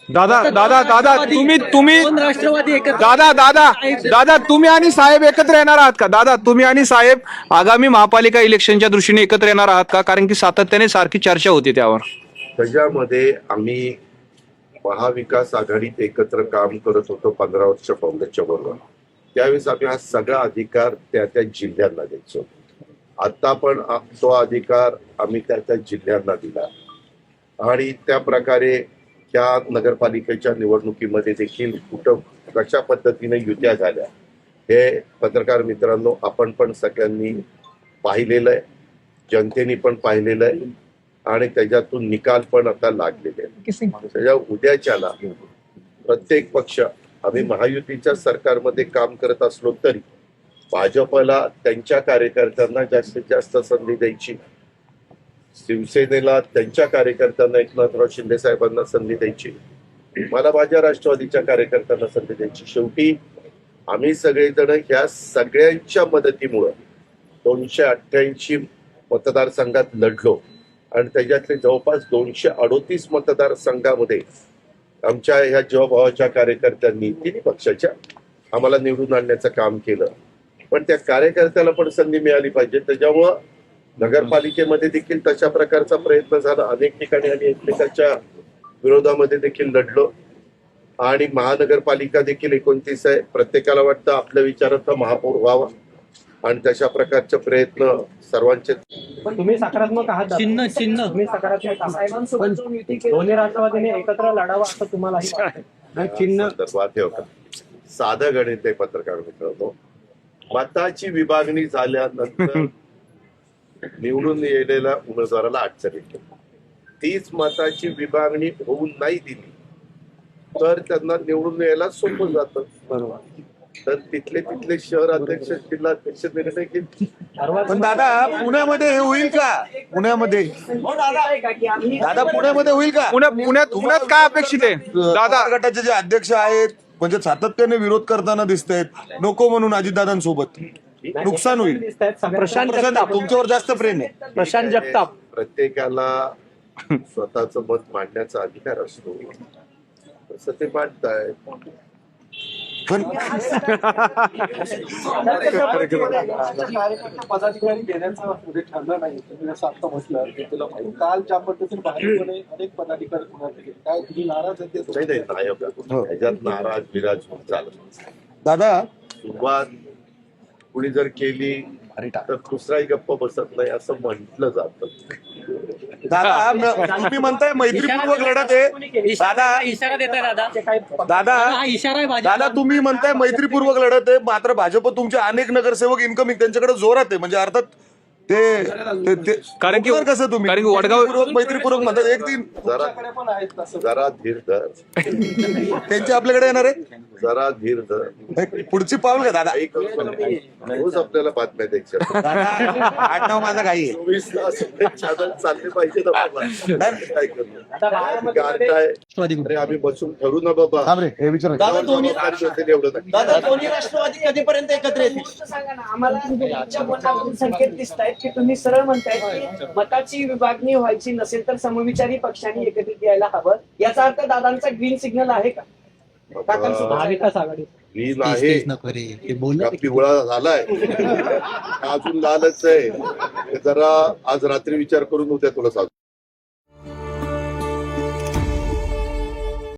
दादा दादा दादा तुम्ही दोन राष्ट्रवादी एकत्र दादा दादा दादा तुम्ही आणि साहेब एकत्र येणार आहात का? दादा तुम्ही आणि साहेब आगामी महापालिका इलेक्शनच्या दृष्टीने एकत्र येणार आहात का? कारण की सातत्याने सारखी चर्चा होती त्यावर. त्याच्यामध्ये आम्ही महाविकास आघाडीत एकत्र काम करत होतो 15 वर्ष काँग्रेसच्या बरोबर. त्यावेळेस आम्ही हा सगळा अधिकार त्या त्या जिल्ह्यांना द्यायचो. आता पण तो अधिकार आम्ही त्या त्या जिल्ह्यांना दिला आणि त्या प्रकारे त्या नगरपालिकेच्या निवडणुकीमध्ये देखील कुठं कशा पद्धतीने युत्या झाल्या हे पत्रकार मित्रांनो आपण पण सगळ्यांनी पाहिलेलं आहे, जनतेने पण पाहिलेलं आहे आणि त्याच्यातून निकाल पण आता लागलेले आहेत. त्याच्या उद्याच्याला प्रत्येक पक्ष आम्ही महायुतीच्या सरकारमध्ये काम करत असलो तरी भाजपला त्यांच्या कार्यकर्त्यांना जास्तीत जास्त संधी द्यायची, शिवसेनेला त्यांच्या कार्यकर्त्यांना एकनाथराव शिंदे साहेबांना संधी द्यायची, मला माझ्या राष्ट्रवादीच्या कार्यकर्त्यांना संधी द्यायची. शेवटी आम्ही सगळेजण ह्या सगळ्यांच्या मदतीमुळं 288 मतदारसंघात लढलो आणि त्याच्यातले जवळपास 238 मतदारसंघामध्ये आमच्या ह्या जीवाभावाच्या कार्यकर्त्यांनी तिन्ही पक्षाच्या आम्हाला निवडून आणण्याचं काम केलं. पण त्या कार्यकर्त्याला पण संधी मिळाली पाहिजे. त्याच्यामुळं नगरपालिकेमध्ये देखील तशा प्रकारचा प्रयत्न झाला. अनेक ठिकाणी आम्ही एकमेकांच्या विरोधामध्ये देखील लढलो आणि महानगरपालिका देखील 29 आहे. प्रत्येकाला वाटतं आपल्या विचाराचा महापौर व्हावा आणि तशा प्रकारचे प्रयत्न सर्वांचे. तुम्ही सकारात्मक आहात, तुम्ही सकारात्मक आहात, दोन्ही राष्ट्रवादीने एकत्र लढावं असं तुम्हालाही वाटतं? चिन्ह संदर्भात हे का साधं गणित आहे पत्रकार मित्रांनो. मताची विभागणी झाल्यानंतर निवडून येलेल्या उमेदवाराला अडचण येते. तीच मताची विभागणी होऊन नाही दिली तर त्यांना निवडून यायला सोपं जातं. बरोबर. तर तिथले शहर अध्यक्ष जिल्हा अध्यक्ष निर्णय घेतील. पण दादा पुण्यामध्ये हे होईल का? पुण्यामध्ये दादा पुण्यामध्ये होईल का? पुण्यात काय अपेक्षित आहे दादा? गटाचे जे अध्यक्ष आहेत म्हणजे सातत्याने विरोध करताना दिसत आहेत, नको म्हणून अजितदादांसोबत नुकसान होईल. प्रशांत जगताप, तुमच्यावर जास्त प्रेम आहे. प्रशांत जगताप, प्रत्येकाला स्वतःच मत मांडण्याचा अधिकार असतो, तसं ते मांडताय. पण पदाधिकारी देण्याचा ठरलं नाही. तुम्ही असं आता म्हटलं तुला काल ज्या पद्धतीने भाजपने अनेक पदाधिकारी पुण्यात गेले, काय तुम्ही नाराज आहे? नाही ह्याच्यात नाराज बिराज चालत. दादा सुरुवात कुणी जर केली तर दुसराही गप्प बसत नाही असं म्हटलं जातं. दादा तुम्ही म्हणताय मैत्रीपूर्वक लढत आहे. दादा इशारा देताय दादा. दादा हा इशारा आहे भाजपला. दादा तुम्ही म्हणताय मैत्रीपूर्वक लढत आहे, मात्र भाजप तुमचे अनेक नगरसेवक इन्कमिंग त्यांच्याकडे जोरात आहे. म्हणजे अर्थात ते कारण की कसं तुम्ही कारण की वडगाव मैत्रीपूर्वक म्हणतात एक दिन जरा धीर धर, त्यांचे आपल्याकडे येणार आहे. जरा धीर धर. पुढची पाऊल का दादा? रोज आपल्याला बातम्या द्यायच्या. दादा 8-9 माझा काही आहे. 24 तास चॅनल चालले पाहिजे ना बाबा. काय करू काय? अरे आम्ही बसून ठरू ना बाबा. थांब रे, हे विचार एवढं नाही. दादा दोन्ही राष्ट्रवादी कधीपर्यंत एकत्र येतील? सांगा ना आम्हाला. तुमच्या मतातून संकेत दिसत आहेत की तुम्ही सरळ म्हणताय की मताची विभागणी व्हायची नसेल तर समविचारी पक्षांनी एकत्रित यायला हवं. याचा अर्थ दादांचा ग्रीन सिग्नल आहे का? महाविकास आघाडी ग्रीन आहे का पिवळा झालाय अजून लालच आहे. जरा आज रात्री विचार करून उद्या तुला सांगतो.